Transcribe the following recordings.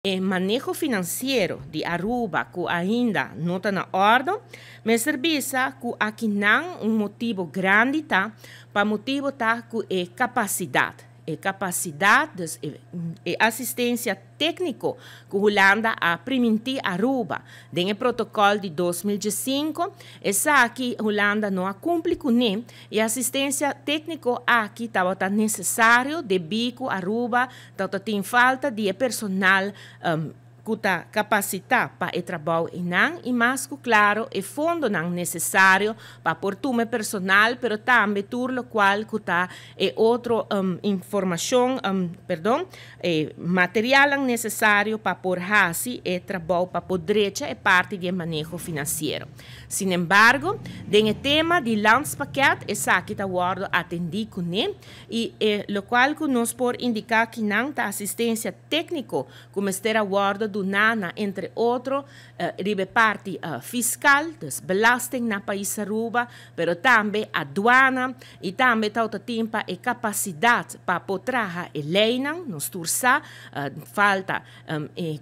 O manejo financeiro de Aruba que ainda não está na ordem, me serviço que aqui não motivo grande tá, para motivo tá que é capacidade. Capacidade e assistência técnica que a Holanda a permitir a Aruba. Dentro do protocolo de 2005, essa aqui a Holanda não cumpre com ele e assistência técnica aqui estava necessário devido a Aruba tem falta de personal que está capacitado para o trabalho e mais que claro, o fundo não necessário para pôr tudo personal, mas também tudo o qual que está outra informação, material necessário para pôr assim o trabalho para poder é parte do manejo financeiro. Sin embargo, no tema de landspaket, essa aqui está atendido com ele e o qual que nos pode indicar que não está assistência técnica como está a do NANA, entre outros, ribe parte fiscal, dus belasting na país Aruba, pero também aduana e também tauta tempo e capacidade para poder e lei não, nos tursa, falta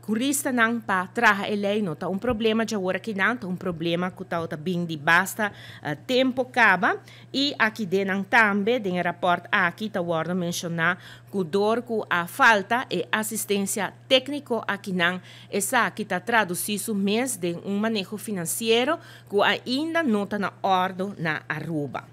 curista não para trazer a lei, não tá problema de agora que não, tá problema que tauta bem de basta tempo acaba e aqui dentro também, no rapport aqui tá mencionar que dor que a falta e assistência técnica aqui não, essa aqui está traduzido mês de manejo financeiro que ainda não está na ordem na Aruba.